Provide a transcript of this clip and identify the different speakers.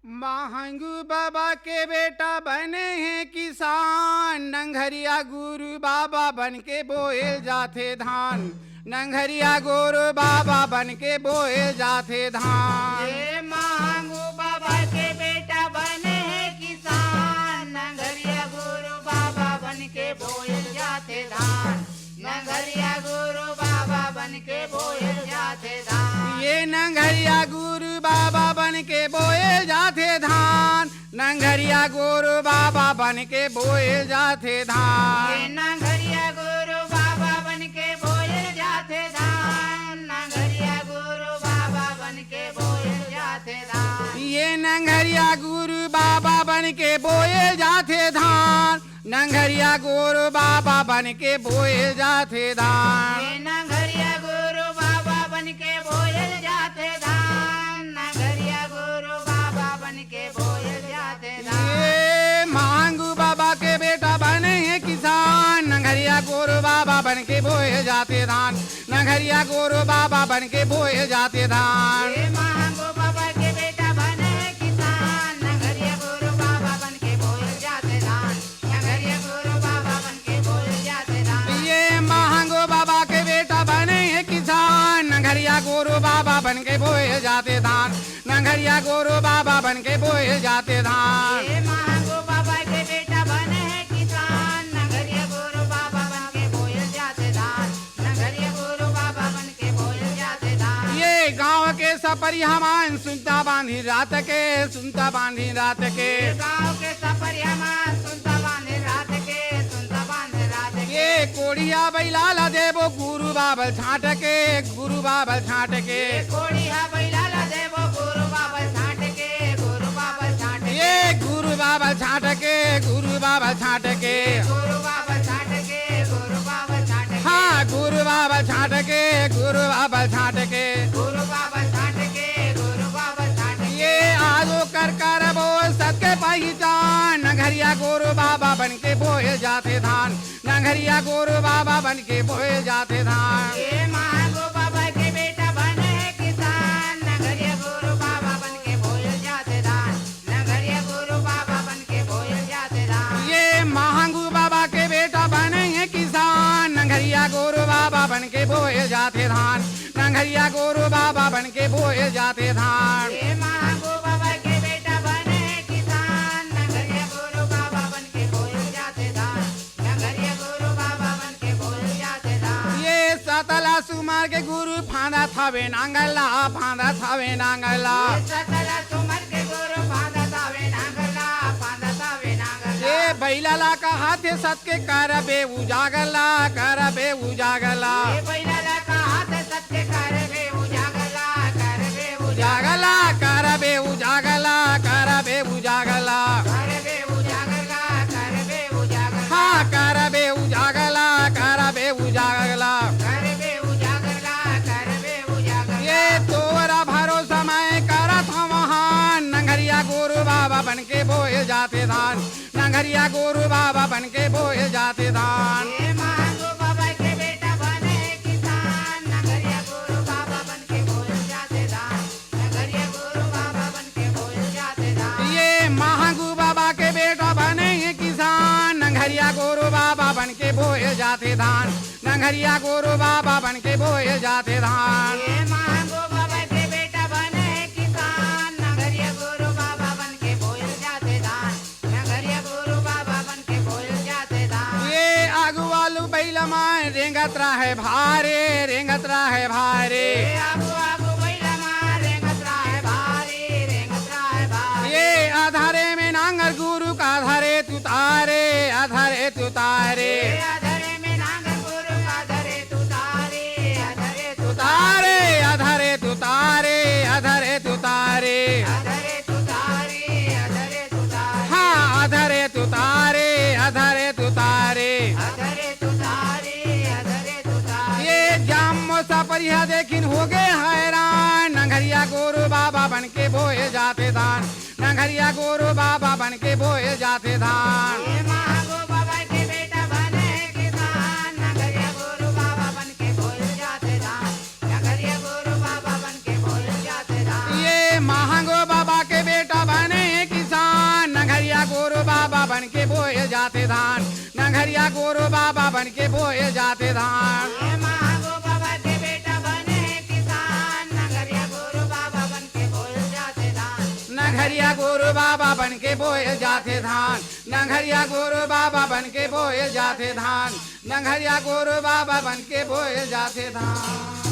Speaker 1: महंगू बाबा के बेटा बने हैं किसान, नंगरिया गुरु बाबा बन के बोए जाते धान। नंगरिया गुरु बाबा बन के बोए जाते धान।
Speaker 2: ये महंगू बाबा के बेटा बने हैं किसान, नंगरिया गुरु बाबा बन के बोए जाते धान। नंगरिया गुरु बाबा बन के बोए जाते धान।
Speaker 1: ये नंगरिया गुरु बाबा बन के बोए जाते धान। नंगरिया गुरु बाबा बन के बोए जाते धान।
Speaker 2: ये नंगरिया गुरु बाबा बन के बोए जाते धान। नंगरिया गुरु बाबा बन के बोए जाते धान।
Speaker 1: ये नंगरिया गुरु बाबा बन के बोए जाते धान। नंगरिया गुरु बाबा बन के बोए जाते धान।
Speaker 2: ये नंगरिया गुरु बाबा बन के बोए जाते धान। नंगरिया गुरु बाबा बन के बोए जाते धान।
Speaker 1: ये महंगू बाबा के बेटा बने हैं किसान, नंगरिया गुरु बाबा बन के बोए जाते धान। नंगरिया गुरु बाबा बन के बोए जाते धान।
Speaker 2: ये महंगू बाबा के बेटा बने हैं किसान, नंगरिया गुरु बाबा बन के बोए जाते धान। नंगरिया गुरु बाबा बन के बोए जाते धान।
Speaker 1: ये महंगू बाबा के बेटा बने हैं किसान, नंगरिया गुरु बाबा बन के बोए जाते धान। नंगरिया गुरु बाबा बन के बोए जाते धान।
Speaker 2: ये महंगू बाबा के बेटा बने हैं किसान, नंगरिया गुरु बाबा बन के बोए जाते धान। नंगरिया गुरु बाबा बन के बोए जाते धान।
Speaker 1: ये गांव के सपरी हमान सुनता बांधी रात के, सुनता बांधी रात के।
Speaker 2: गाँव के सफरियामा सुनता बांधे रात के, सुनता बांधे रात के।
Speaker 1: ये कोड़िया बैलाला देवो गुरु बाबल छाट के, गुरु बाबल छाट के।
Speaker 2: कोड़िया बैलाला देवो गुरु बाबा छाट के, गुरु बाबा छाट के।
Speaker 1: ये गुरु बाबल छाट के, गुरु बाबल छाट के।
Speaker 2: गुरु बाबा छाट के, गुरु बाबा छाट के।
Speaker 1: हाँ गुरु बाबल छाट के, गुरु बाबल छाट के।
Speaker 2: गुरु बाबा छाट के, गुरु बाबा छाट के।
Speaker 1: ये आजो कर वो सबके पहचान, नंगरिया गुरु बाबा बन के बोए जाते धान। नंगरिया गुरु बाबा बन के बोए जाते धान।
Speaker 2: ये महंगू बाबा के बेटा बने हैं किसान, नंगरिया गुरु बाबा बन के बोए जाते धान। नंगरिया गुरु बाबा बन के बोए जाते धान।
Speaker 1: ये महंगू बाबा के बेटा बने हैं किसान, नंगरिया गुरु बाबा बन के बोए जाते धान। नंगरिया गुरु बाबा बन के बोए जाते धान।
Speaker 2: ये महंगू बाबा के बेटा बने हैं किसान, नंगरिया गुरु बाबा बन के बोए जाते धान। नंगरिया गुरु बाबा बन के बोए जाते धान।
Speaker 1: ये सतला सुमार के गुरु फांदा थावे नांगला, फांदा थावे नांगला।
Speaker 2: ये सतला सुमर के गुरु फांदा तावे नांगला, फांदा तावे नांगला।
Speaker 1: ये बैलाला का हाथे सत्य करबे उजागला, करबे उजागला।
Speaker 2: ये बैलाला का हाथ सत्य करबे उजागला, करबे
Speaker 1: उजागला करबे उजागला, करबे उजागला।
Speaker 2: करबे उजागला, करबे उजागला।
Speaker 1: हाँ करबे उजागला, करबे उजागला।
Speaker 2: करबे उजागला, करबे उजागला।
Speaker 1: ये तोरा भरोसा मैं करत हूँ महान, नंगरिया गुरु बाबा बन के बोए जाते धान। नंगरिया गुरु बाबा बन के बोए जाते धान।
Speaker 2: ये महंगू बाबा के बेटा बने हैं किसान, नंगरिया गुरु बाबा बन के बोए जाते धान। नंगरिया गुरु बाबा बन के बोए जाते धान।
Speaker 1: ये महंगू बाबा के बेटा बने हैं किसान, नंगरिया गुरु बाबा बन के बोए जाते धान। नंगरिया गुरु बाबा बन के बोए जाते धान।
Speaker 2: ये महंगू बाबा के बेटा बने हैं किसान, नंगरिया गुरु बाबा बन के बोए जाते धान। नंगरिया गुरु बाबा बन के बोए जाते धान।
Speaker 1: ये आगुवालू बैला माय रेंगत रहे भारे, रेंगत रहे भारे।
Speaker 2: ये आगू आगू बैला मार रेंगत रहे भारी, रेंगत रहे भारी।
Speaker 1: ये आधारे में नांगर गुरु का आधारे तू तारे, आधारे तू तारे।
Speaker 2: ये अधरे में नांगर गुरु का धरे तू तारे, अधरे तू
Speaker 1: तारे आधारे तू तारे, आधारे तू तारे।
Speaker 2: अधरे तू तारे, अधरे तू तारे।
Speaker 1: हाँ आधारे तू तारे, आधारे तू तारे।
Speaker 2: अधरे तू तारे, अधरे तू तारे।
Speaker 1: ये जामो सपरिया देखिन हो गए हैरान, नंगरिया गुरु बाबा बन के बोए जाते धान। नंगरिया गुरु बाबा बन के बोए जाते धान।
Speaker 2: ये महंगू बाबा के बेटा बने हैं किसान, नंगरिया गुरु बाबा बन के बोए जाते धान। नंगरिया गुरु बाबा बन के बोए जाते धान।
Speaker 1: ये महंगो बाबा के बेटा बने गुरु बाबा बन के बोए जाते धान
Speaker 2: ये महागो बाबा के बेटा बने हैं किसान नगरिया गुरु बाबा बन के बोए जाते धान
Speaker 1: नंगरिया गुरु बाबा बन के बोए जाते धान नंगरिया गुरु बाबा बन के बोए जाते धान नंगरिया गुरु बाबा बन के बोए जाते धान